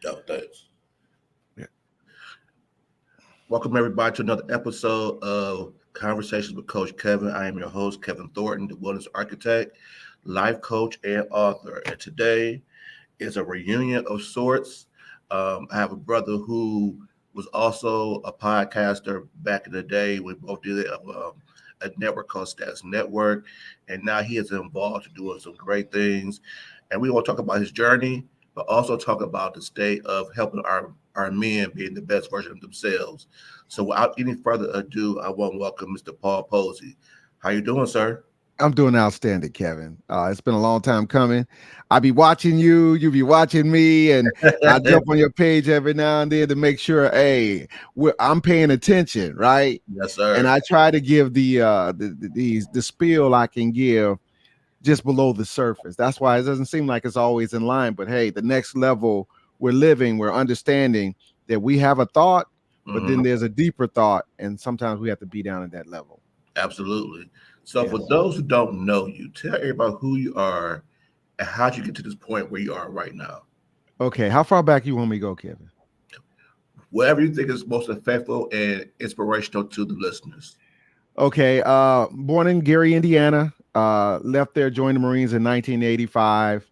No, thanks. Yeah. Welcome everybody to another episode of Conversations with Coach Kevin. I am your host, Kevin Thornton, the wellness architect, life coach, and author. And today is a reunion of sorts. I have a brother who was also a podcaster back in the day. We both did a network called Stats Network, and now he is involved in doing some great things. And we want to talk about his journey, but also talk about the state of helping our men being the best version of themselves. So, without any further ado, I want to welcome Mr. Paul Posey. How you doing, sir? I'm doing outstanding, Kevin. It's been a long time coming. I be watching you, you be watching me, and I jump on your page every now and then to make sure, hey, I'm paying attention, right? Yes, And sir. I try to give the spiel I can give just below the surface. That's why it doesn't seem like it's always in line. But hey, the next level we're living, we're understanding that we have a thought, but then Hmm. there's a deeper thought, and sometimes we have to be down at that level. Absolutely. So, for Yes. those who don't know you, tell everybody who you are and how'd you get to this point where you are right now. Okay. How far back you want me to go, Kevin? Whatever you think is most effective and inspirational to the listeners. Okay. Born in Gary, Indiana. Left there, joined the Marines in 1985.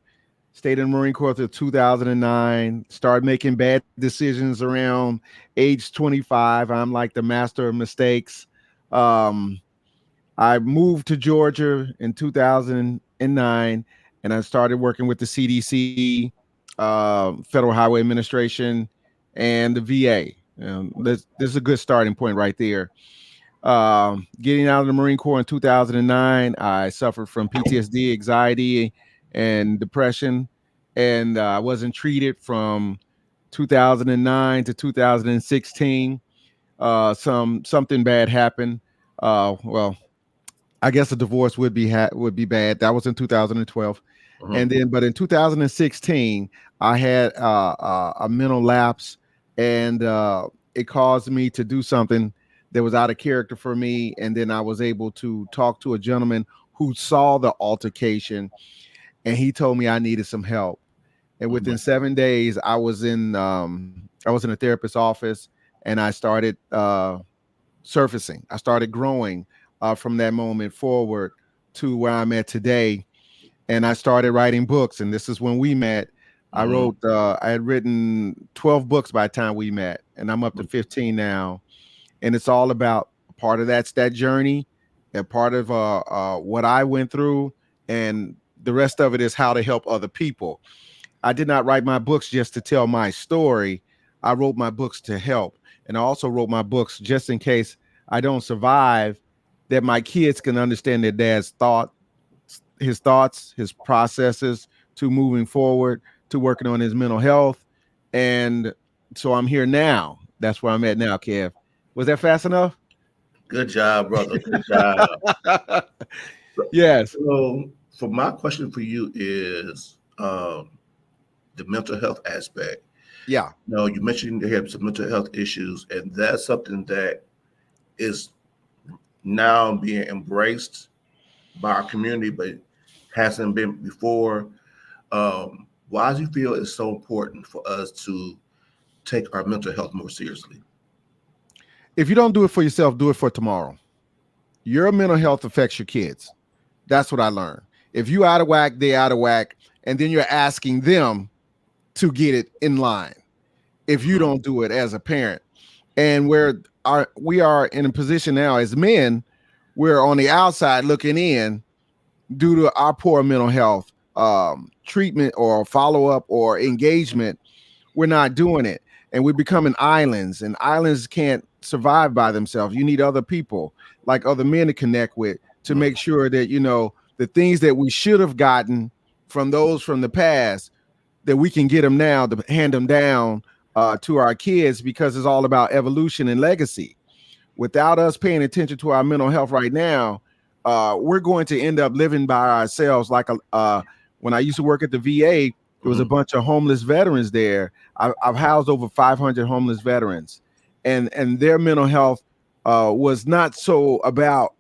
Stayed in the Marine Corps till 2009. Started making bad decisions around age 25. I'm like the master of mistakes. Um, I moved to Georgia in 2009, and I started working with the CDC, Federal Highway Administration, and the VA. This is a good starting point right there. Getting out of the Marine Corps in 2009, I suffered from PTSD, anxiety, and depression, and I wasn't treated from 2009 to 2016. Something bad happened. Well, I guess a divorce would be bad. That was in 2012, Hmm. and then but in 2016, I had a mental lapse, and it caused me to do something that was out of character for me. And then I was able to talk to a gentleman who saw the altercation, and he told me I needed some help. And within 7 days, I was in a therapist's office, and I started surfacing. I started growing from that moment forward to where I'm at today. And I started writing books. And this is when we met. Hmm. I had written 12 books by the time we met, and I'm up to 15 now. And it's all about part of that's that journey, and part of what I went through. And the rest of it is how to help other people. I did not write my books just to tell my story. I wrote my books to help. And I also wrote my books just in case I don't survive, that my kids can understand their dad's thoughts, his processes, to moving forward, to working on his mental health. And so I'm here now. That's where I'm at now, Kev. Was that fast enough? Good job, brother. Good job. Yes. So, for my question for you is the mental health aspect. Yeah. No, you mentioned you have some mental health issues, and that's something that is now being embraced by our community, but hasn't been before. Why do you feel it's so important for us to take our mental health more seriously? If you don't do it for yourself, do it for tomorrow. Your mental health affects your kids. That's what I learned. If you out of whack, they out of whack, and then you're asking them to get it in line. If you Hmm. don't do it as a parent, and we are in a position now as men, we're on the outside looking in due to our poor mental health treatment or follow up or engagement. We're not doing it, and we're becoming islands, and islands can't survive by themselves. You need other people, like other men, to connect with, to make sure that the things that we should have gotten from those from the past, that we can get them now to hand them down to our kids, because it's all about evolution and legacy. Without us paying attention to our mental health right now, we're going to end up living by ourselves. When I used to work at the VA, there was a Hmm. bunch of homeless veterans there. I've housed over 500 homeless veterans, and their mental health was not so about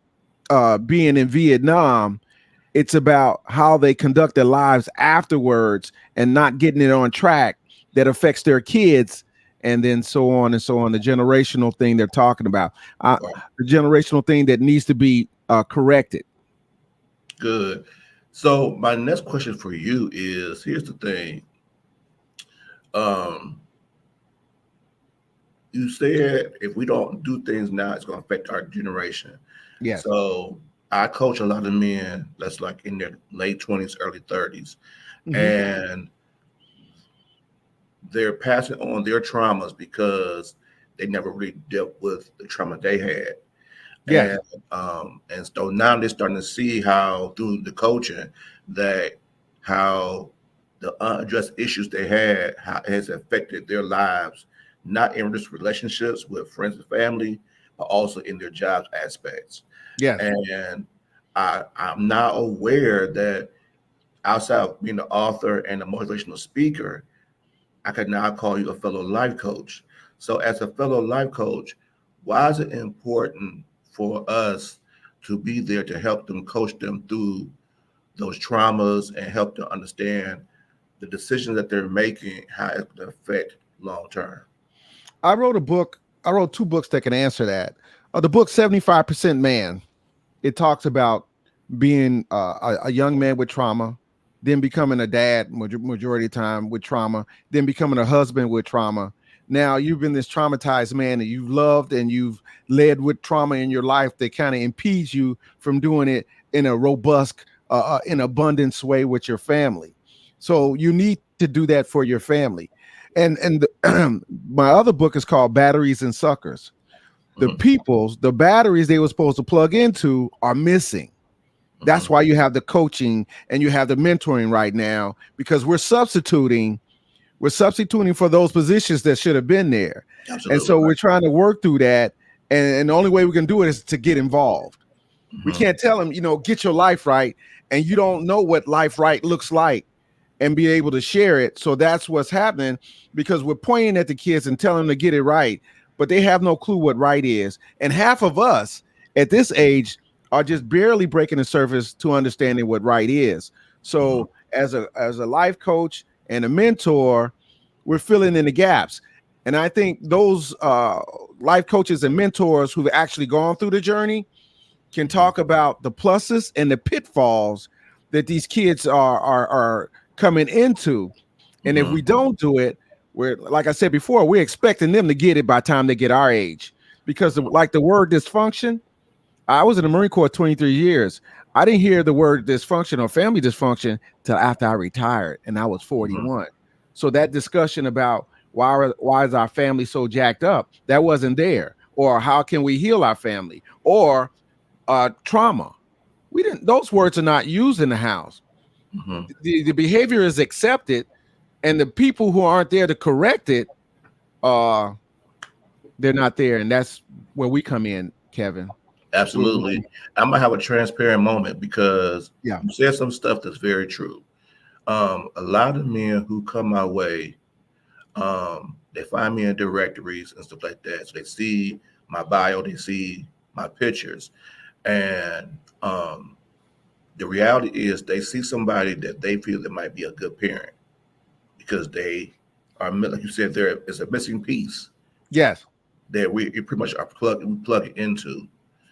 being in Vietnam. It's about how they conduct their lives afterwards and not getting it on track, that affects their kids, and then so on and so on. The generational thing they're talking about, Right. the generational thing that needs to be corrected. Good. So my next question for you is: here's the thing. Um, you said if we don't do things now, it's going to affect our generation. Yes. So I coach a lot of men that's like in their late 20s, early 30s, Hmm. and they're passing on their traumas because they never really dealt with the trauma they had. Yes. And so now they're starting to see how through the coaching that how the unaddressed issues they had how it has affected their lives, not in just relationships with friends and family, but also in their jobs aspects. Yes. And I'm now aware that outside of being an author and a motivational speaker, I can now call you a fellow life coach. So, as a fellow life coach, why is it important for us to be there to help them, coach them through those traumas and help them understand the decisions that they're making, how it can affect long term? I wrote a book. I wrote two books that can answer that. The book 75% Man, it talks about being a young man with trauma, then becoming a dad majority of the time with trauma, then becoming a husband with trauma. Now you've been this traumatized man and you've loved and you've led with trauma in your life that kind of impedes you from doing it in a robust, in abundance way with your family. So you need to do that for your family. My other book is called Batteries and Suckers. Hmm. The batteries they were supposed to plug into are missing. That's Hmm. why you have the coaching and you have the mentoring right now, because we're substituting for those positions that should have been there. And Absolutely so right. we're trying to work through that. And the only way we can do it is to get involved. We Hmm. can't tell them, get your life right. And you don't know what life right looks like and be able to share it. So that's what's happening, because we're pointing at the kids and telling them to get it right, but they have no clue what right is. And half of us at this age are just barely breaking the surface to understanding what right is. Hmm. So as a life coach and a mentor, we're filling in the gaps. And I think those life coaches and mentors who've actually gone through the journey can talk about the pluses and the pitfalls that these kids are coming into. And if we Hmm. don't do it, we're, like I said before, we're expecting them to get it by the time they get our age. Because like the word dysfunction, I was in the Marine Corps 23 years. I didn't hear the word dysfunction or family dysfunction till after I retired and I was Hmm. 41. So that discussion about why is our family so jacked up, that wasn't there. Or how can we heal our family? Or trauma. We didn't; those words are not used in the house. Hmm. The behavior is accepted, and the people who aren't there to correct it, uh, they're not there, and that's where we come in, Kevin. Absolutely. I'm gonna have a transparent moment because Yeah. you said some stuff that's very true. A lot of men who come my way, they find me in directories and stuff like that. So they see my bio, they see my pictures, and um, the reality is they see somebody that they feel that might be a good parent because they are, like you said, there is a missing piece Yes. that we pretty much are plug into.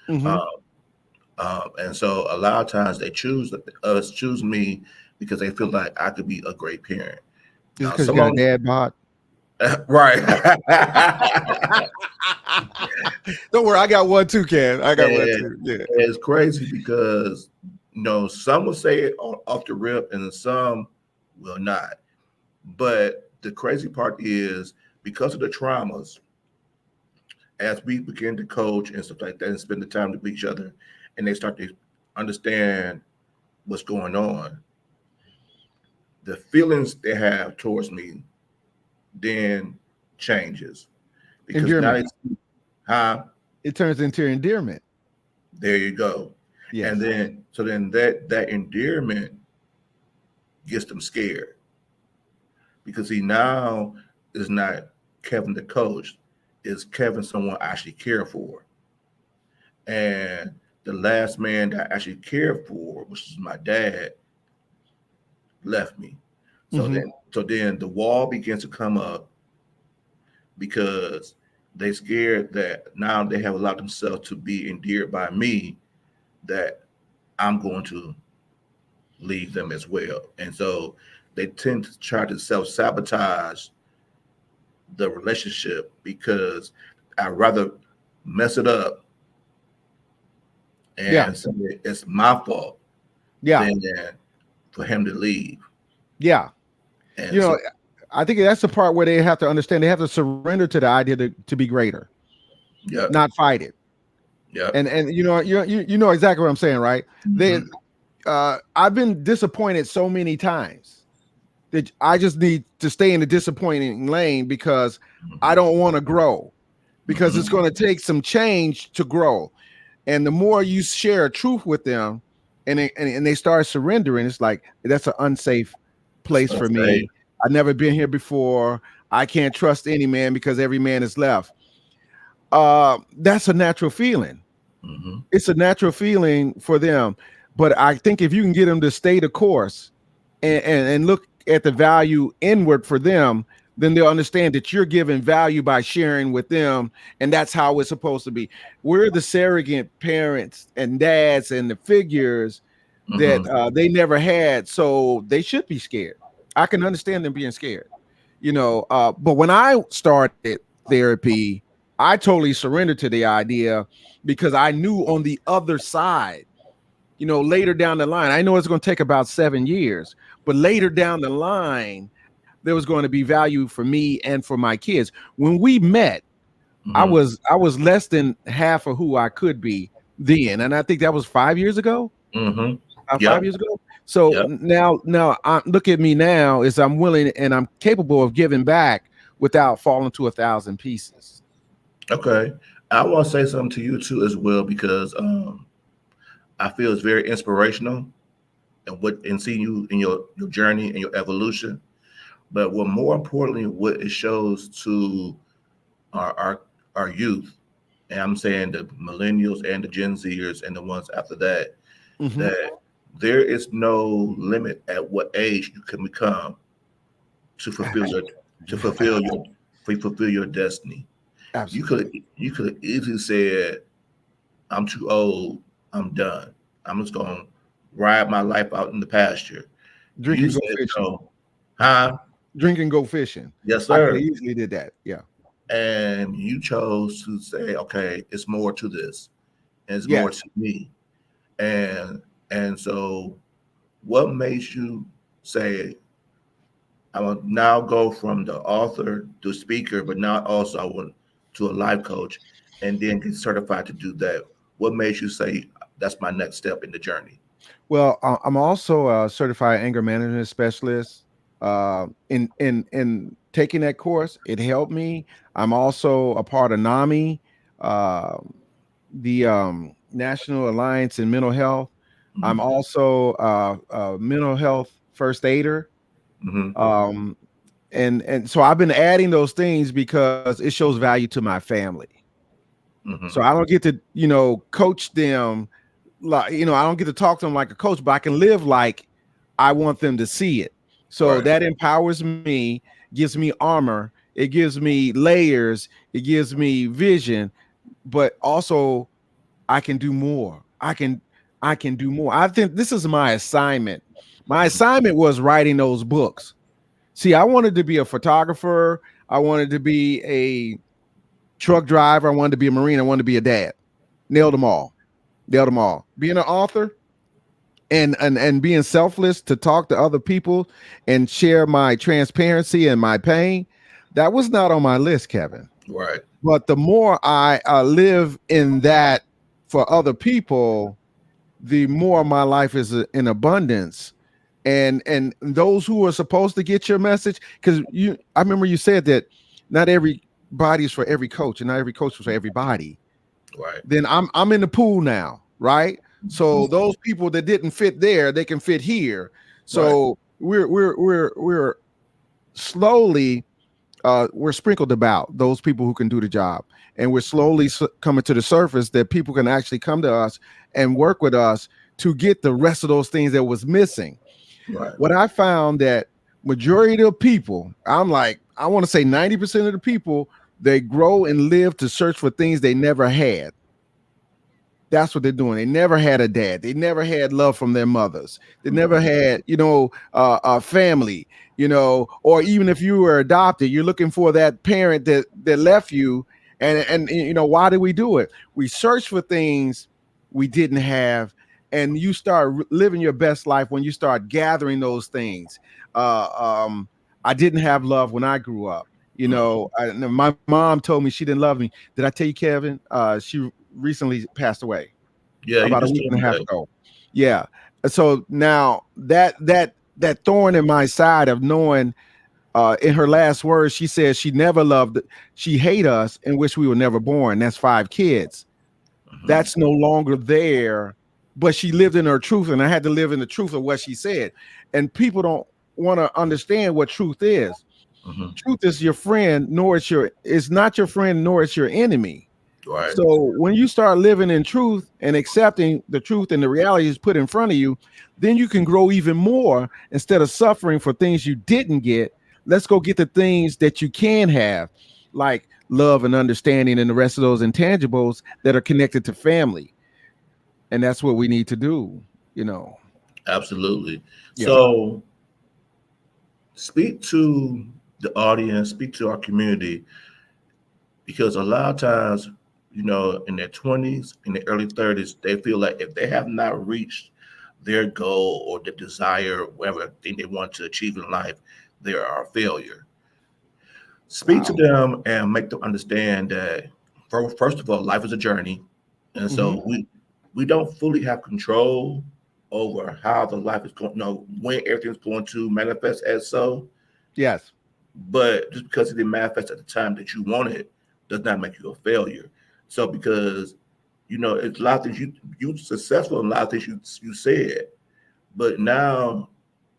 Hmm. Um, and so a lot of times they choose me because they feel like I could be a great parent. Just Now, because you some got a of dad bod. right. Don't worry, I got one too, Ken. I got one And too. Yeah. it's crazy because some will say it off the rip and some will not. But the crazy part is because of the traumas, as we begin to coach and stuff like that and spend the time with each other, and they start to understand what's going on, the feelings they have towards me then changes because now Endearment. it's huh, It turns into endearment. there you go. And Yes. then so then that endearment gets them scared because he now is not Kevin the coach, is Kevin someone I actually care for. And the last man that I actually cared for, which is my dad, left me. Hmm. So then the wall begins to come up because they scared that now they have allowed themselves to be endeared by me, that I'm going to leave them as well. And so they tend to try to self-sabotage the relationship because I'd rather mess it up Yeah, and say it's my fault yeah, than for him to leave. yeah. And You so, know, I think that's the part where they have to understand. They have to surrender to the idea to be greater, yep, not fight it. yep, And you know exactly what I'm saying, right? They mm-hmm, I've been disappointed so many times that I just need to stay in the disappointing lane because I mm-hmm, don't want to grow, because it's mm-hmm. going to take some change to grow. And the more you share a truth with them, and they start surrendering, it's like that's an unsafe It's place for unsafe. me. I've never been here before. I can't trust any man because every man is left. That's a natural feeling. Mm-hmm, It's a natural feeling for them. But I think if you can get them to stay the course and look at the value inward for them, then they'll understand that you're giving value by sharing with them. And that's how it's supposed to be. We're the surrogate parents and dads and the figures that mm-hmm. they never had. So they should be scared. I can understand them being scared, but when I started therapy, I totally surrendered to the idea because I knew on the other side, later down the line, I know it's going to take about 7 years, but later down the line, there was going to be value for me and for my kids. When we met, Mm-hmm. I was less than half of who I could be then, and I think that was 5 years ago. Mm-hmm. Yep. 5 years ago. So Yep. now, look at me now. Is I'm willing and I'm capable of giving back without falling to 1,000 pieces. Okay. I want to say something to you too as well because I feel it's very inspirational and seeing you in your journey and your evolution. But what more importantly, what it shows to our our, our youth, and I'm saying the millennials and the Gen Zers and the ones after that, Hmm. that there is no limit at what age you can become to fulfill your to fulfill your to fulfill your destiny. You could Absolutely. you could have easily said, I'm too old, I'm done. I'm just gonna ride my life out in the pasture. Drink You and go said fishing. no. Huh? Drink and go fishing. Yes, I could sir. have easily did that. Yeah. And you chose to say, okay, it's more to this, and it's more to Yes. me. And and so what makes you say, I will now go from the author to speaker, but now also I want to a life coach and then get certified to do that? What makes you say that's my next step in the journey? Well, I'm also a certified anger management specialist. In taking that course, it helped me. I'm also a part of NAMI, uh, the National Alliance in Mental Health. I'm Mm-hmm. also a mental health first aider. Mm-hmm. Um, and so I've been adding those things because it shows value to my family. Mm-hmm. So I don't get to, coach them like, I don't get to talk to them like a coach, but I can live like I want them to see it. So Right. that empowers me, gives me armor, it gives me layers, it gives me vision, but also I can do more. I can do more. I think this is my assignment. My assignment was writing those books. See, I wanted to be a photographer, I wanted to be a truck driver, I wanted to be a marine, I wanted to be a dad. Nailed them all. Nailed them all. Being an author and being selfless to talk to other people and share my transparency and my pain, that was not on my list, Kevin. Right. But the more I live in that for other people, the more my life is in abundance. And those who are supposed to get your message, because I remember you said that not everybody is for every coach, and not every coach is for everybody. Right. Then I'm in the pool now, right? So those people that didn't fit there, they can fit here. Right. So we're slowly we're sprinkled about those people who can do the job, and we're slowly coming to the surface that people can actually come to us and work with us to get the rest of those things that was missing. Right. What I found that majority of people, I'm like, I want to say 90% of the people, they grow and live to search for things they never had. That's what they're doing. They never had a dad. They never had love from their mothers. They never Mhm. had, a family, or even if you were adopted, you're looking for that parent that left you. And why do we do it? We search for things we didn't have, and you start living your best life when you start gathering those things. Uh, um, I didn't have love when I grew up. My mom told me she didn't love me. Did I tell you, Kevin? She recently passed away Yeah, you about a just week told and me a half that. ago. Yeah. So now that thorn in my side of knowing, in her last words, she said she never loved, she hate us and wish we were never born. That's 5 kids. Mhm. That's no longer there, but she lived in her truth, and I had to live in the truth of what she said. And people don't want to understand what truth is. Mhm. Truth is your friend, nor it's not your friend, nor it's your enemy. Right. So when you start living in truth and accepting the truth and the reality is put in front of you, then you can grow even more instead of suffering for things you didn't get. Let's go get the things that you can have, like love and understanding and the rest of those intangibles that are connected to family. And that's what we need to do, you know. Absolutely. Yeah. So speak to the audience, speak to our community, because a lot of times, in their 20s, in their early 30s, they feel like if they have not reached their goal or the desire, whatever thing they want to achieve in life, they are a failure. Speak to Wow. them and make them understand that, first of all, life is a journey. And Hmm. so we don't fully have control over how the life is going, when everything's going to manifest as so. Yes. But just because it didn't manifest at the time that you wanted does not make you a failure. So because it's a lot of things you successful in a lot of things you said, but now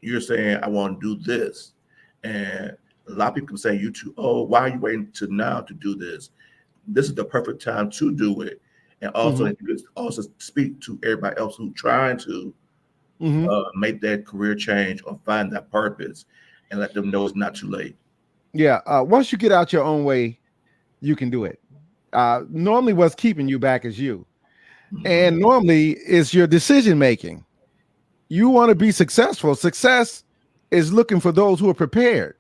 you're saying I want to do this, and a lot of people say you too. Oh, why are you waiting to now to do this? This is the perfect time to do it, and also Hmm. you could also speak to everybody else who's trying to Hmm. make that career change or find that purpose, and let them know it's not too late. Yeah. Once you get out your own way, you can do it. Normally, what's keeping you back is you. Hmm. And normally it's your decision making. You want to be successful. Success is looking for those who are prepared.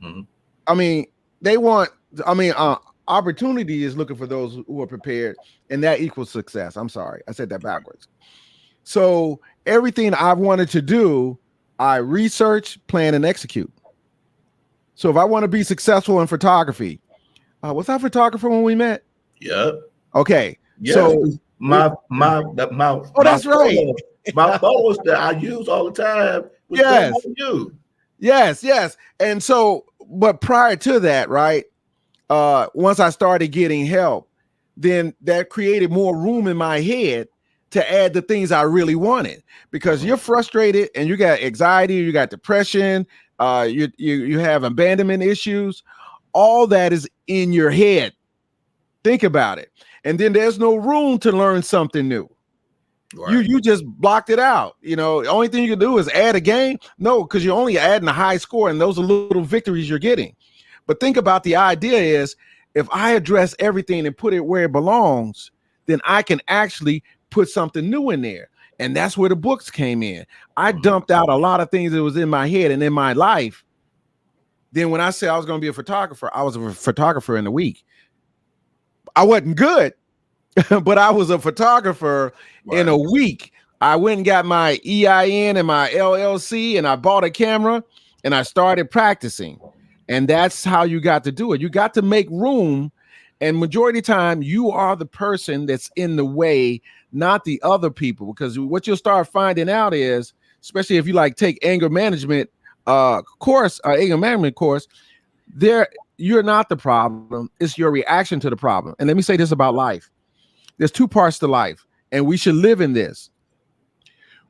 Hmm. I mean, they want, I mean, opportunity is looking for those who are prepared, and that equals success. I'm sorry, I said that backwards. So everything I've wanted to do, I research, plan, and execute. So if I want to be successful in photography, was I a photographer when we met? Yep. Okay. Yes. So we, oh, My that's right. my photos that I use all the time was done by Yes. you. Yes, yes. And so, but prior to that, right? Once I started getting help, then that created more room in my head to add the things I really wanted. Because Mhm. you're frustrated and you got anxiety, you got depression, you have abandonment issues. All that is in your head. Think about it. And then there's no room to learn something new. You Right. you just blocked it out. The only thing you can do is add a game. No, because you're only adding a high score, and those are little victories you're getting. But think about the idea is if I address everything and put it where it belongs, then I can actually put something new in there. And that's where the books came in. I Mhm. dumped out a lot of things that was in my head and in my life. Then when I said I was going to be a photographer, I was a photographer in a week. I wasn't good, but I was a photographer in Right. a week. I went and got my EIN and my LLC, and I bought a camera and I started practicing. And that's how you got to do it. You got to make room. And majority of the time, you are the person that's in the way, not the other people. Because what you'll start finding out is, especially if you like take anger management anger management course, there you're not the problem. It's your reaction to the problem. And let me say this about life. There's two parts to life, and we should live in this.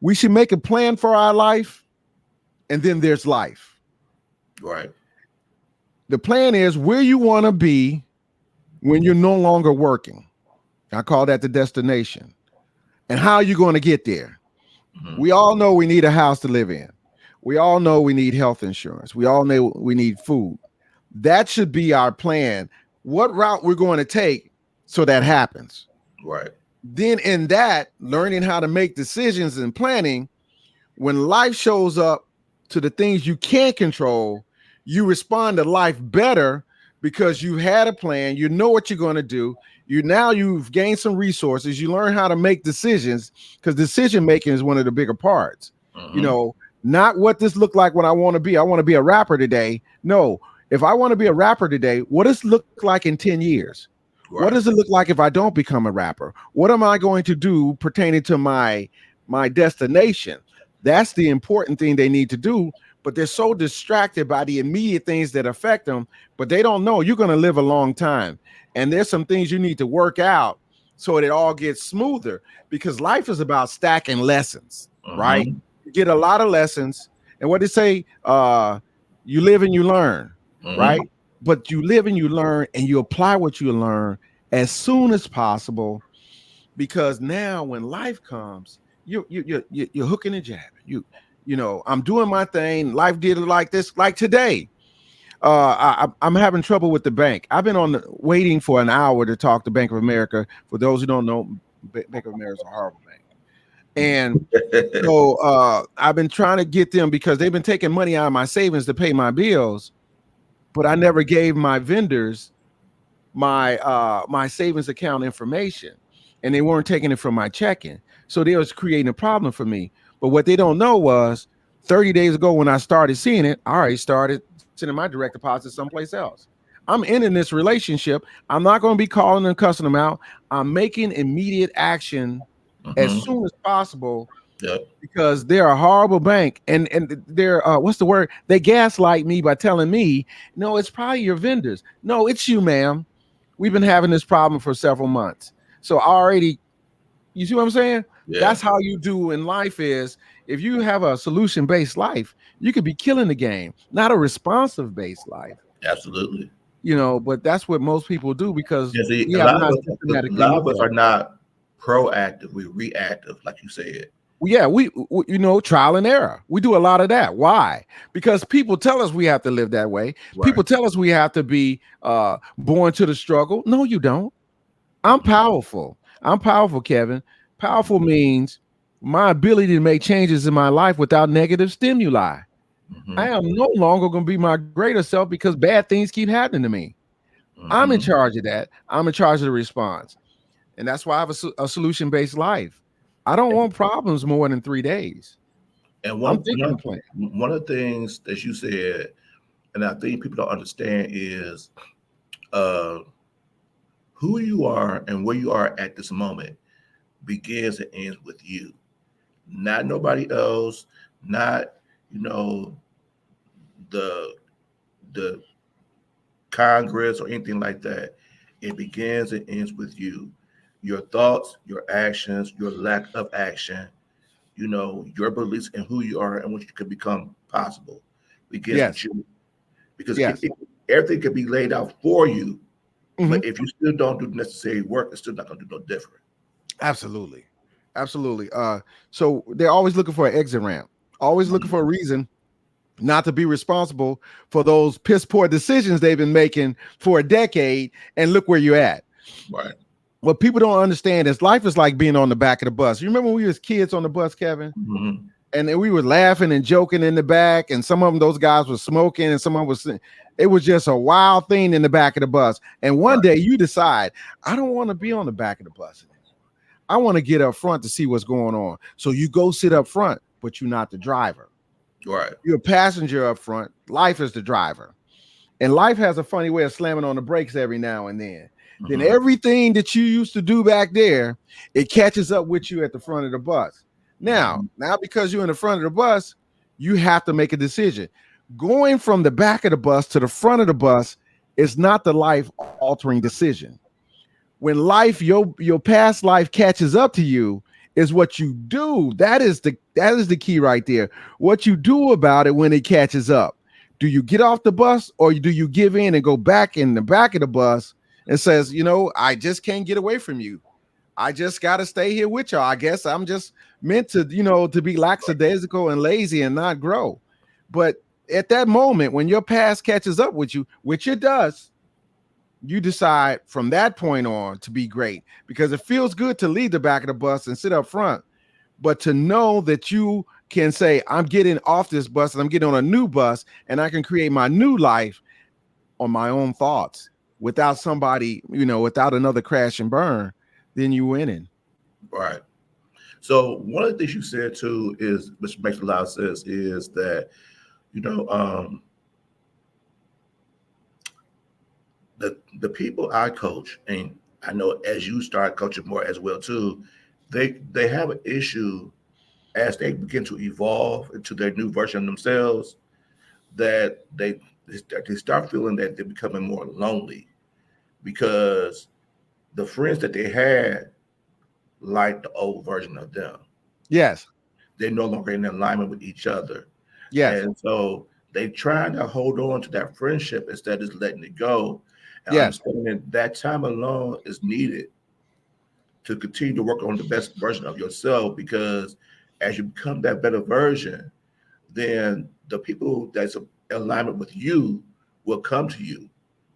We should make a plan for our life, and then there's life. Right. The plan is where you want to be when you're no longer working. I call that the destination. And how are you going to get there? Mhm. We all know we need a house to live in. We all know we need health insurance. We all know we need food. That should be our plan. What route we're going to take so that happens. Right. Then in that, learning how to make decisions and planning, when life shows up to the things you can't control, you respond to life better because you had a plan, you know what you're going to do. You've gained some resources, you learn how to make decisions, because decision making is one of the bigger parts. You Mm-hmm. know, not what this look like when I want to be. I want to be a rapper today. No, if I want to be a rapper today, what does it look like in 10 years? What Right. does it look like if I don't become a rapper? What am I going to do pertaining to my destination? That's the important thing they need to do. But they're so distracted by the immediate things that affect them, but they don't know you're going to live a long time. And there's some things you need to work out so it all gets smoother, because life is about stacking lessons, right? Mm-hmm. You get a lot of lessons. And what they say, you live and you learn, Mm-hmm. right? But you live and you learn and you apply what you learn as soon as possible, because now when life comes, you're hooking and jabbing. I'm doing my thing. Life did it like this, like today. I'm having trouble with the bank. I've been waiting for an hour to talk to Bank of America. For those who don't know, Bank of America is a horrible bank, and so I've been trying to get them because they've been taking money out of my savings to pay my bills, but I never gave my vendors my savings account information, and they weren't taking it from my checking, so they was creating a problem for me. But what they don't know was 30 days ago when I started seeing it, I already started sending my direct deposit someplace else. I'm ending this relationship. I'm not going to be calling them, cussing them out. I'm making immediate action as Mm-hmm. soon as possible, Yep. because they're a horrible bank, and they're what's the word, they gaslight me by telling me, no, it's probably your vendors. No, it's you, ma'am. We've been having this problem for several months. So already, you see what I'm saying? Yeah. That's how you do in life. Is if you have a solution based life, you could be killing the game, not a responsive based life. Absolutely. But that's what most people do, because Yeah. See, we a have lot of not us, a systematically lot of looked us at are it. not proactive. We're reactive, like you said. Well, yeah, trial and error. We do a lot of that. Why? Because people tell us we have to live that way. Right. People tell us we have to be born to the struggle. No, you don't. I'm Mm-hmm. powerful. I'm powerful, Kevin. Powerful means my ability to make changes in my life without negative stimuli. I Mm-hmm. am no longer going to be my greater self because bad things keep happening to me. I'm in Mm-hmm. charge of that. I'm in charge of the response. And that's why I have a solution based life. I don't want problems more than 3 days. And I'm thinking a plan. one of the things that you said, and I think people don't understand, is uh, who you are and where you are at this moment begins and ends with you, not nobody else, not you know the the Congress or anything like that. It begins and ends with you. Your thoughts, your actions, your lack of action, your beliefs and who you are and what you can become possible begins with Yes. you. Because Yes. everything can be laid out for you, Mhm. but if you still don't do the necessary work, it's still not going to do no different. Absolutely. Absolutely. So they're always looking for an exit ramp, always looking for a reason not to be responsible for those piss poor decisions they've been making for a decade. And look where you're at. Right. What people don't understand is life is like being on the back of the bus. You remember when we was kids on the bus, Kevin? Mm-hmm. And then we were laughing and joking in the back, and some of them, those guys were smoking, and some of them was, it was just a wild thing in the back of the bus. And one Right. day you decide, I don't want to be on the back of the bus anymore. I want to get up front to see what's going on. So you go sit up front, but you're not the driver. Right. You're a passenger up front. Life is the driver. And life has a funny way of slamming on the brakes every now and then. Then Mm-hmm. everything that you used to do back there, it catches up with you at the front of the bus. Now, Mm-hmm. because you're in the front of the bus, you have to make a decision. Going from the back of the bus to the front of the bus is not the life altering decision. When life, your past life catches up to you, is what you do. That is the key right there. What you do about it when it catches up. Do you get off the bus, or do you give in and go back in the back of the bus and says, I just can't get away from you. I just got to stay here with y'all. I guess I'm just meant to be lackadaisical and lazy and not grow. But at that moment, when your past catches up with you, which it does, you decide from that point on to be great, because it feels good to lead the back of the bus and sit up front. But to know that you can say, I'm getting off this bus and I'm getting on a new bus and I can create my new life on my own thoughts without somebody, without another crash and burn, then you winning. Right. So one of the things you said too is, which makes a lot of sense, is that you know the people I coach, and I know as you start coaching more as well too, they have an issue as they begin to evolve into their new version of themselves, that they start feeling that they're becoming more lonely because the friends that they had like the old version of them. Yes, They're no longer in alignment with each other. yes, And so they trying to hold on to that friendship instead of just letting it go and yes, understanding that time alone is needed to continue to work on the best version of yourself, because as you become that better version, then the people that's in alignment with you will come to you.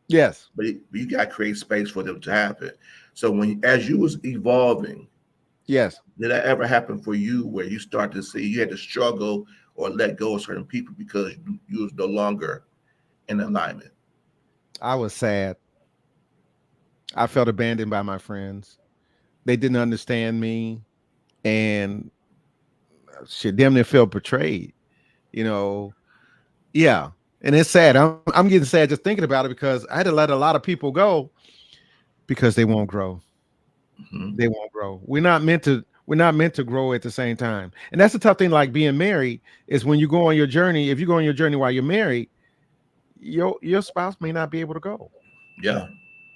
yes, But you got to create space for them to happen. So when as you was evolving, yes. did that ever happen for you where you start to see you had to struggle or let go of certain people because you was no longer in alignment? I was sad. I felt abandoned by my friends. They didn't understand me, and shit, damn near felt betrayed. You know, yeah. And it's sad. I'm getting sad just thinking about it, because I had to let a lot of people go because they won't grow. Hmm. They won't grow. We're not meant to grow at the same time. And that's the tough thing, like being married, is when you go on your journey, if you go on your journey while you're married, your spouse may not be able to go. Yeah.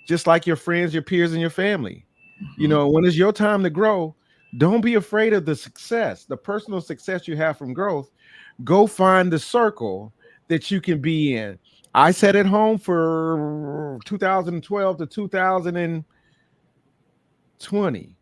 Just like your friends, your peers, and your family. Hmm. When it's your time to grow, don't be afraid of the success, the personal success you have from growth. Go find the circle that you can be in. I sat at home for 2012 to 2020.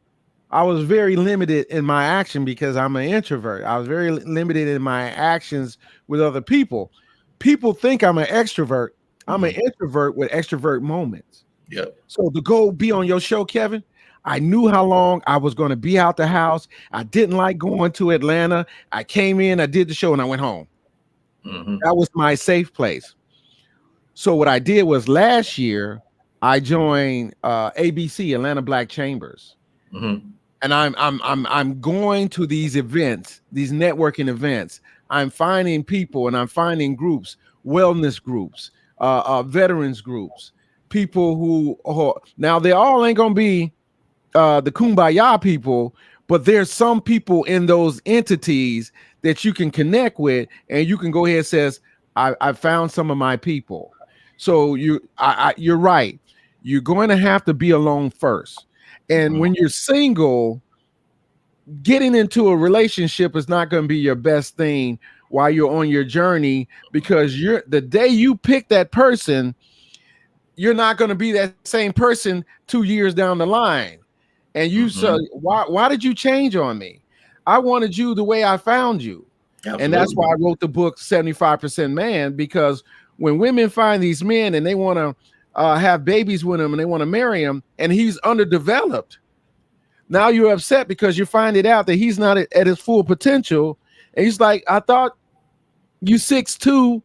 I was very limited in my action because I'm an introvert. I was very limited in my actions with other people. People think I'm an extrovert. I'm an Hmm. introvert with extrovert moments. Yep. So to go be on your show, Kevin, I knew how long I was going to be out the house. I didn't like going to Atlanta. I came in, I did the show, and I went home. Hmm. That was my safe place. So what I did was last year I joined ABC, Atlanta Black Chambers, Hmm. and I'm going to these events, these networking events. I'm finding people and I'm finding groups, wellness groups, veterans groups, people who now they all ain't gonna be the kumbaya people, but there's some people in those entities that you can connect with, and you can go ahead and says, I found some of my people. So you're right. You're going to have to be alone first. And Hmm. when you're single, getting into a relationship is not going to be your best thing while you're on your journey, because you're the day you pick that person, you're not going to be that same person 2 years down the line. And you said, Hmm. why did you change on me? I wanted you the way I found you. And that's why Absolutely. I wrote the book 75% Man, because when women find these men and they want to have babies with him and they want to marry him and he's underdeveloped, now you're upset because you find it out that he's not at his full potential. And he's like, I thought you 6'2",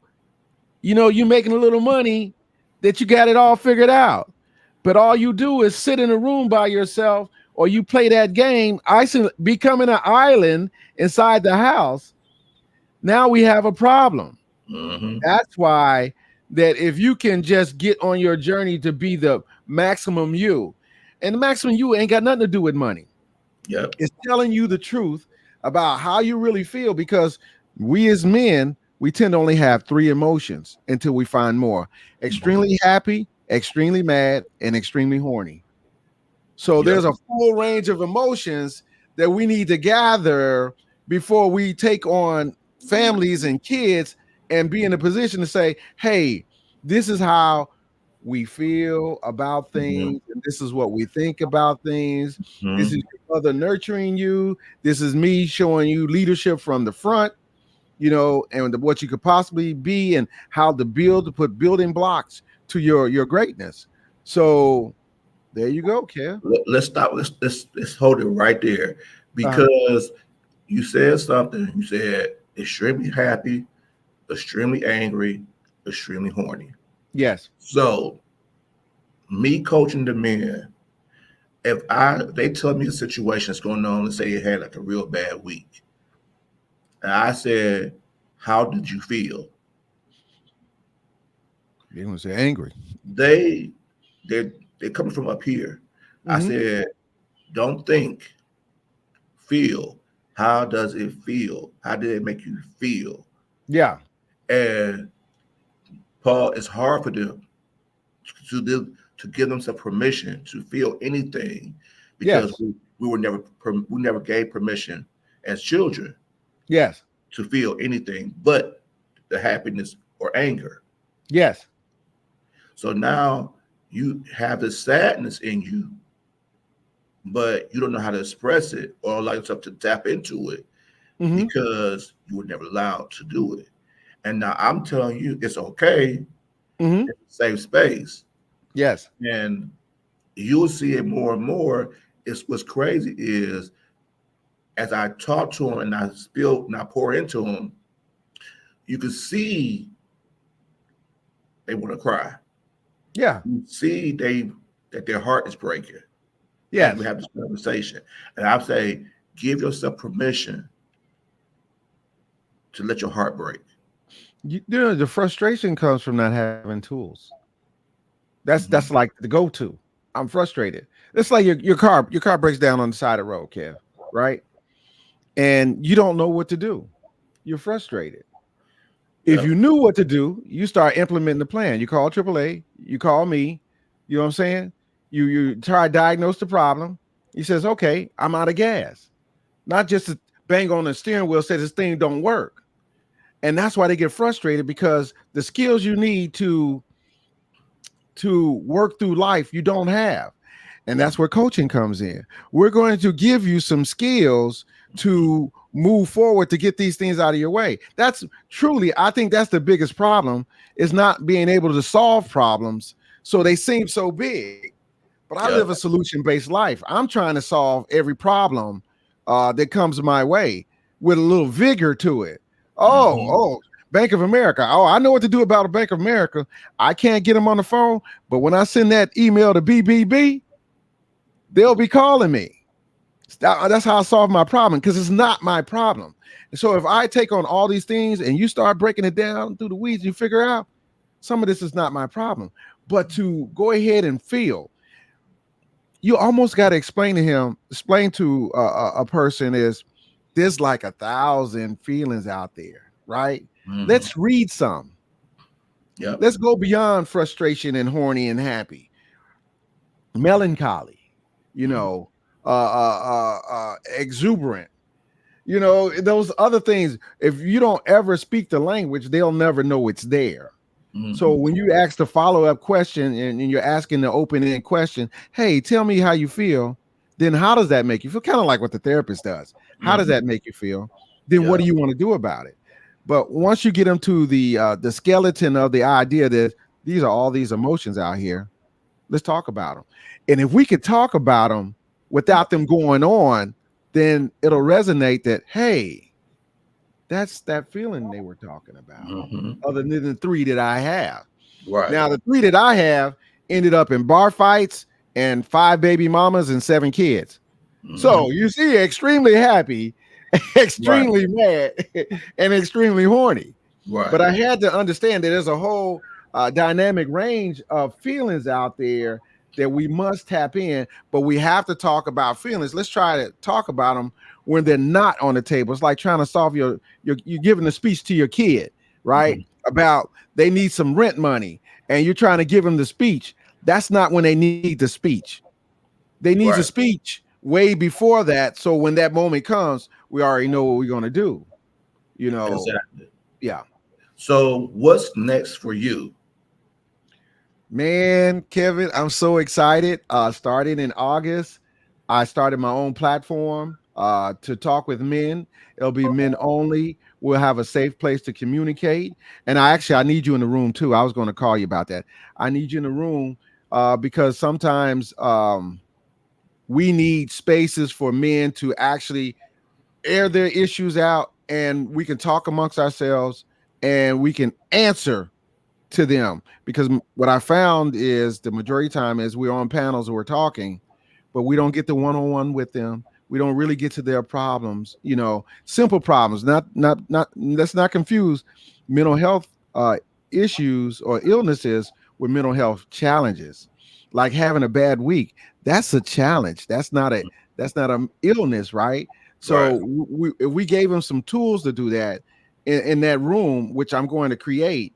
you making a little money, that you got it all figured out. But all you do is sit in a room by yourself, or you play that game, becoming an island inside the house. Now we have a problem. Hmm. That's why that if you can just get on your journey to be the maximum you, and the maximum you ain't got nothing to do with money. Yep. It's telling you the truth about how you really feel, because we as men, we tend to only have three emotions until we find more: extremely happy, extremely mad, and extremely horny. So Yep. there's a full range of emotions that we need to gather before we take on families and kids and be in a position to say, hey, this is how we feel about Hmm. things, and this is what we think about things. This is Hmm. your mother nurturing you. This is me showing you leadership from the front. and what you could possibly be, and how to put building blocks to your greatness. So there you go, Kev. Let's stop. Let's hold it right there Uh-huh. because you said something. You said extremely happy, extremely angry, extremely horny. Yes. So me coaching the men, if they tell me a situation that's going on, let's say it had like a real bad week, and I said, "How did you feel?" You're gonna say angry. They they're coming from up here. I Mm-hmm. said, "Don't think, feel. How does it feel? How did it make you feel?" Yeah. And Paul, it's hard for them to give themselves permission to feel anything because Yes. we were we never gave permission as children Yes. to feel anything but the happiness or anger. Yes. So now you have the sadness in you, but you don't know how to express it or allow yourself to tap into it Mm-hmm. because you were never allowed to do it. And now I'm telling you, it's okay. Mm-hmm. It's a safe space, Yes. and you'll see it more and more. It's what's crazy is as I talk to them and I spill and I pour into them, you can see they want to cry. Yeah. You see that their heart is breaking as we Yes. have this conversation. And I say, give yourself permission to let your heart break. The frustration comes from not having tools. That's Hmm. like the go-to. I'm frustrated. It's like your car breaks down on the side of the road, Kev, right? And you don't know what to do. You're frustrated. If Yep. you knew what to do, you start implementing the plan. You call AAA, you call me, you know what I'm saying? You try to diagnose the problem. He says, okay, I'm out of gas. Not just to bang on the steering wheel, say this thing don't work. And that's why they get frustrated, because the skills you need to work through life you don't have. And that's where coaching comes in. We're going to give you some skills to move forward to get these things out of your way. That's truly, I think that's the biggest problem, is not being able to solve problems. So they seem so big. But I live a Yep. solution-based life. I'm trying to solve every problem that comes my way with a little vigor to it. Oh, Hmm. oh, Bank of America. Oh, I know what to do about a Bank of America. I can't get them on the phone, but when I send that email to BBB, they'll be calling me. That's how I solve my problem, because it's not my problem. And so if I take on all these things and you start breaking it down through the weeds, you figure out some of this is not my problem. But to go ahead and feel, you almost got to explain to a person is there's like 1,000 feelings out there, right? Hmm. Let's read some. Yep. Let's go beyond frustration and horny and happy. Melancholy, you know, exuberant, those other things. If you don't ever speak the language, they'll never know it's there. So Hmm. when you ask the follow-up question, and you're asking the open-ended question, hey, tell me how you feel, then how does that make you feel? Kind of like what the therapist does. How does Hmm. that make you feel? Then what Yep. do you want to do about it? But once you get them to the skeleton of the idea that these are all these emotions out here, let's talk about them. And if we could talk about them without them going on, then it'll resonate that, hey, that's that feeling they were talking about, Hmm. other than the three that I have. Right. Now, the three that I have ended up in bar fights and 5 baby mamas and 7 kids. Hmm. So you see, extremely happy, Right. extremely mad, and extremely horny. Right. But I had to understand that there's a whole dynamic range of feelings out there that we must tap in, but we have to talk about feelings. Let's try to talk about them when they're not on the table. It's like trying to solve you're giving a speech to your kid, right? Hmm. About they need some rent money, and you're trying to give them the speech. That's not when they need the speech. They need the Right. speech way before that. So when that moment comes, we already know what we're going to do. You know, Exactly. yeah. So what's next for you? Man, Kevin, I'm so excited. Starting in August, I started my own platform to talk with men. It'll be men only. We'll have a safe place to communicate. And I need you in the room too. I was going to call you about that. I need you in the room because sometimes we need spaces for men to actually air their issues out, and we can talk amongst ourselves and we can answer to them. Because what I found is the majority of the time is we're on panels and we're talking, but we don't get the one-on-one with them. We don't really get to their problems, simple problems. Not let's not confuse mental health issues or illnesses with mental health challenges. Like having a bad week, that's a challenge. That's not a illness, right? Right. So if we gave them some tools to do that in that room, which I'm going to create,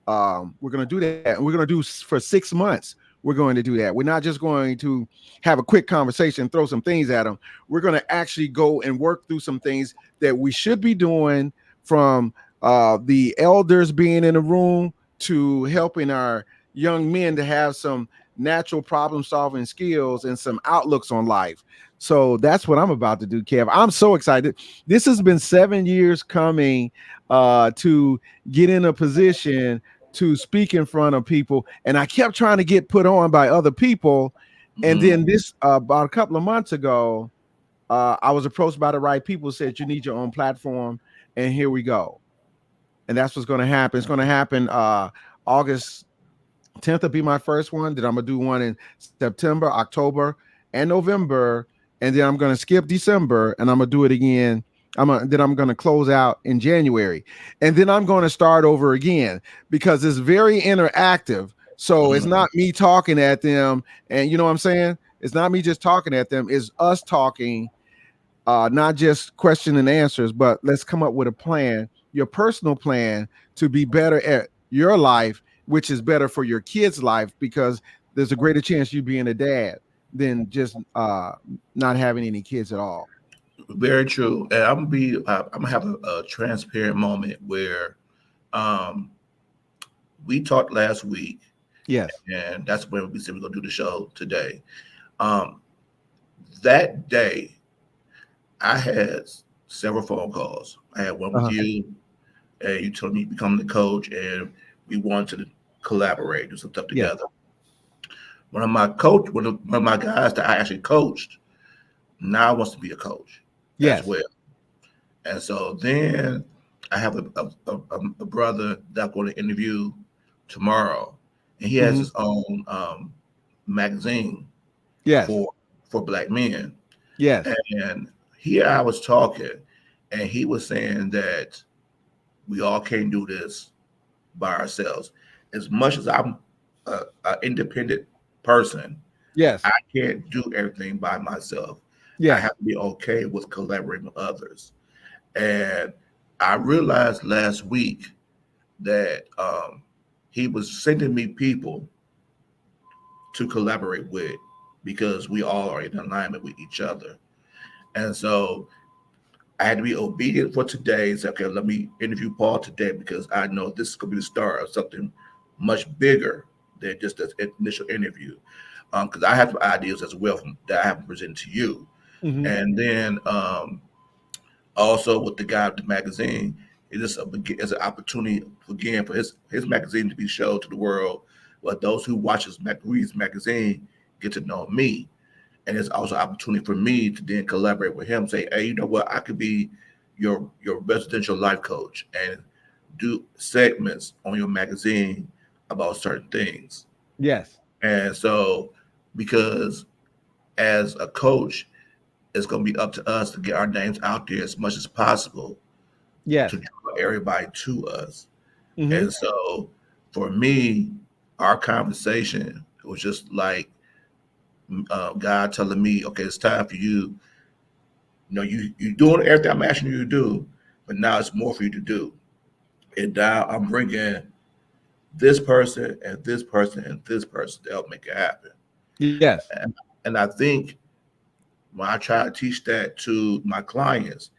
we're going to do that, and we're going to do for 6 months. We're going to do that. We're not just going to have a quick conversation, throw some things at them. We're going to actually go and work through some things that we should be doing, from the elders being in the room to helping our young men to have some natural problem solving skills and some outlooks on life. So that's what I'm about to do, Kev. I'm so excited. This has been 7 years coming to get in a position to speak in front of people, and I kept trying to get put on by other people. And Hmm. then this about a couple of months ago, I was approached by the right people, said you need your own platform, and here we go. And that's what's going to happen. It's going to happen August 10th will be my first one. Then I'm gonna do one in September, October, and November, and then I'm gonna skip December, and I'm gonna do it again. I'm gonna close out in January, and then I'm gonna start over again because it's very interactive. So it's Hmm. not me talking at them, and you know what I'm saying. It's not me just talking at them. It's us talking, not just question and answers, but let's come up with a plan, your personal plan to be better at your life, which is better for your kids' life, because there's a greater chance you being a dad than just not having any kids at all. Very true. And I'm gonna have a transparent moment where um, we talked last week, Yes. and that's when we said we're gonna do the show today. Um, that day, I had several phone calls. I had one with Uh-huh. you, and you told me to become the coach, and we wanted to collaborate, do some stuff Yes. together. One of my guys that I actually coached now wants to be a coach as Yes. well. And so then I have a brother that I'm going to interview tomorrow, and he has Hmm. his own magazine Yes. for black men. Yes. And here I was talking, and he was saying that we all can't do this by ourselves. As much as I'm an independent person, Yes. I can't do everything by myself. I Yes. have to be okay with collaborating with others. And I realized last week that he was sending me people to collaborate with because we all are in alignment with each other. And so I had to be obedient for today and say, okay, let me interview Paul today because I know this is going to be the start of something much bigger than just this initial interview. Because I have some ideas as well that I haven't presented to you. Hmm. And then also with the guy with the magazine, it is it's an opportunity again for his magazine to be shown to the world. But those who watch reads magazine get to know me, and it's also an opportunity for me to then collaborate with him. Say, hey, you know what? I could be your residential life coach and do segments on your magazine about certain things. Yes. And so, because as a coach, it's going to be up to us to get our names out there as much as possible to Yes. draw everybody to us. Hmm. And so for me, our conversation was just like God telling me, okay, it's time for you. You know, you doing everything I'm asking you to do, but now it's more for you to do. And now I'm bringing this person and this person and this person to help make it happen. Yes. And I think when I try to teach that to my clients,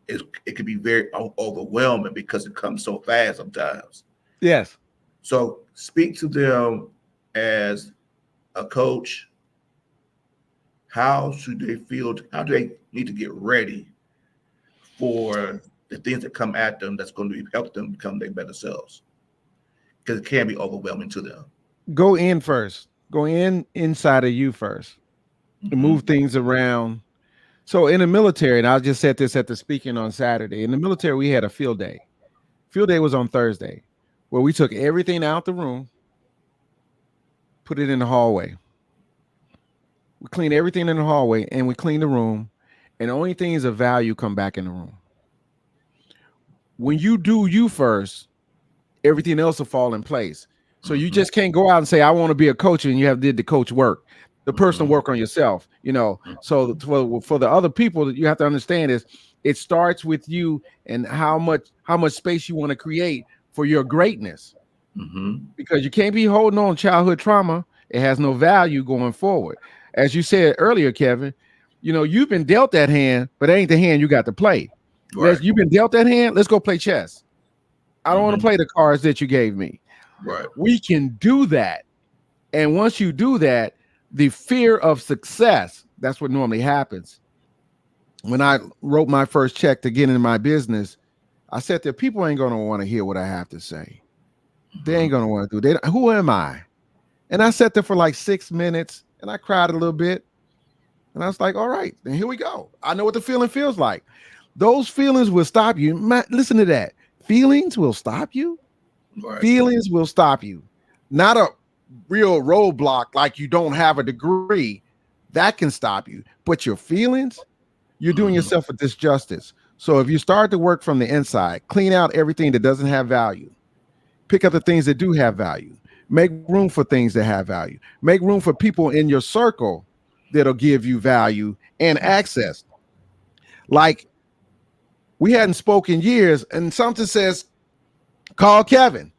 it can be very overwhelming because it comes so fast sometimes. Yes. So speak to them as a coach. How should they feel? How do they need to get ready for? the things that come at them that's going to help them become their better selves, because it can be overwhelming to them. Go in first. Go inside of you first and Hmm. move things around. So in the military, and I just said this at the speaking on Saturday. In the military, we had a field day. Field day was on Thursday, where we took everything out the room, put it in the hallway. We clean everything in the hallway and we clean the room. And the only things of value come back in the room. When you do you first, everything else will fall in place. So you Hmm. just can't go out and say, I want to be a coach and you have did the coach work. The personal Hmm. work on yourself, So for the other people that you have to understand is it starts with you and how much space you want to create for your greatness. Hmm. Because you can't be holding on childhood trauma. It has no value going forward. As you said earlier, Kevin, you've been dealt that hand, but it ain't the hand you got to play. Right. You've been dealt that hand. Let's go play chess. I don't want to Hmm. play the cards that you gave me. Right. We can do that. And once you do that, the fear of success, that's what normally happens. When I wrote my first check to get in my business, I said that people ain't going to want to hear what I have to say. They Hmm. ain't going to want to do it. Who am I? And I sat there for like 6 minutes and I cried a little bit. And I was like, all right, then here we go. I know what the feeling feels like. Those feelings will stop you. Listen to that. Feelings will stop you. Right. Feelings will stop you. Not a real roadblock like you don't have a degree. That can stop you. But your feelings, you're doing Hmm. yourself a disjustice. So if you start to work from the inside, clean out everything that doesn't have value, pick up the things that do have value, make room for things that have value, make room for people in your circle that'll give you value and access. Like we hadn't spoken years, and something says, call Kevin.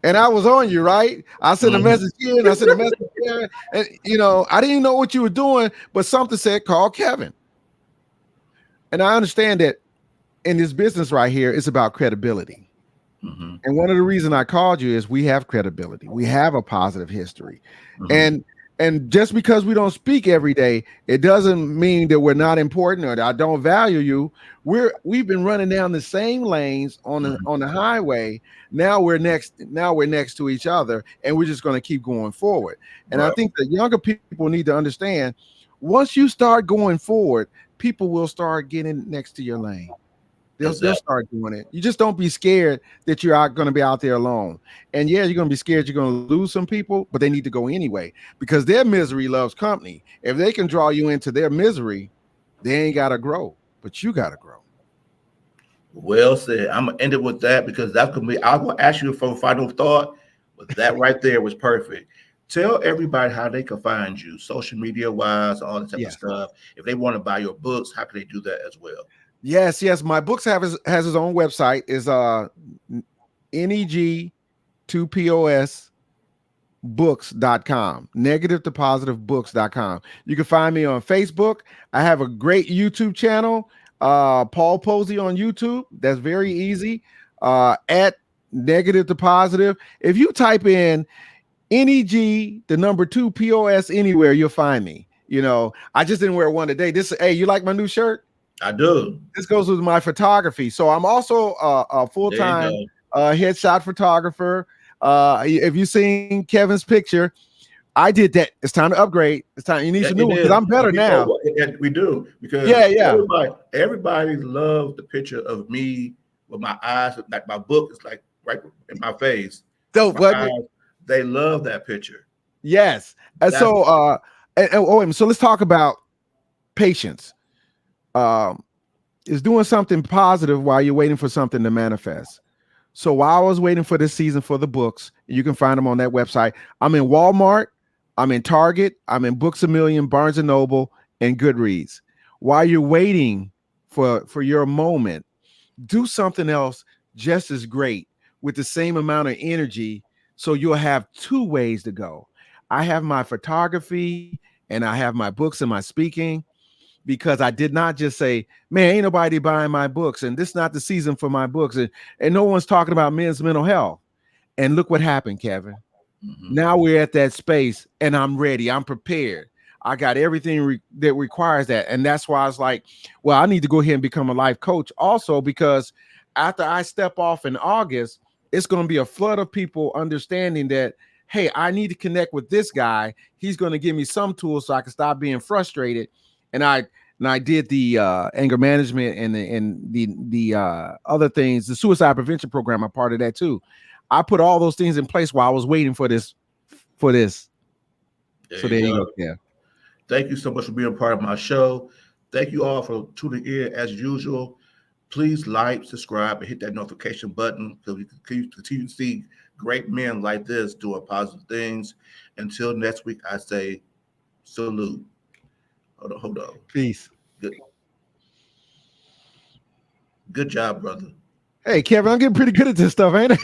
And I was on you, right? I sent a Hmm. message here and I sent a message there. And I didn't know what you were doing, but something said, call Kevin. And I understand that in this business right here, it's about credibility. Hmm. And one of the reasons I called you is we have credibility. We have a positive history. Hmm. And just because we don't speak every day, it doesn't mean that we're not important or that I don't value you. We've been running down the same lanes on the Hmm. on the highway. Now we're next to each other and we're just going to keep going forward. And I Right. think the younger people need to understand once you start going forward, people will start getting next to your lane. They'll Exactly. start doing it. You just don't be scared that you're going to be out there alone. And yeah, you're going to be scared you're going to lose some people, but they need to go anyway because their misery loves company. If they can draw you into their misery, they ain't got to grow, but you got to grow. Well said. I'm gonna end it with that because that's gonna be. I'm gonna ask you for a final thought, but that right there was perfect. Tell everybody how they can find you, social media wise, all that type of Yes. stuff. If they want to buy your books, how can they do that as well? Yes. My books has his own website is neg2pos books.com, negative to positive books.com. You can find me on Facebook. I have a great YouTube channel, Paul Posey on YouTube. That's very easy. At negative to positive. If you type in neg the number 2 pos anywhere, you'll find me. I just didn't wear one today. Hey, you like my new shirt? I do. This goes with my photography. So I'm also a There you full-time go. headshot photographer. If you've seen Kevin's picture, I did that. It's time to upgrade. It's time. You need some new It ones because is, I'm better and now. we do because Yeah. everybody loves the picture of me with my eyes, like my book is like right in my face with Dope, my wasn't it? eyes. They love that picture. Yes. And That's so, so let's talk about patience. Um, is doing something positive while you're waiting for something to manifest. So while I was waiting for this season for the books, you can find them on that website. I'm in Walmart, I'm in Target, I'm in Books a Million, Barnes and Noble, and Goodreads. While you're waiting for your moment, do something else just as great with the same amount of energy. So you'll have two ways to go. I have my photography and I have my books and my speaking because I did not just say, man, ain't nobody buying my books, and this is not the season for my books, and no one's talking about men's mental health. And look what happened, Kevin. hmm Now we're at that space, and I'm ready. I'm prepared. I got everything that requires that. And that's why I was like, well, I need to go ahead and become a life coach also, because after I step off in August, it's going to be a flood of people understanding that, hey, I need to connect with this guy. He's going to give me some tools so I can stop being frustrated. And I did the anger management and the other things, the suicide prevention program. I'm part of that too. I put all those things in place while I was waiting for this. There So you there you go. go. Yeah. Thank you so much for being a part of my show. Thank you all for tuning in as usual. Please like, subscribe, and hit that notification button so we can continue to see great men like this doing positive things. Until next week, I say salute. Hold on. Peace. Good, good job, brother. Hey, Kevin, I'm getting pretty good at this stuff, ain't it?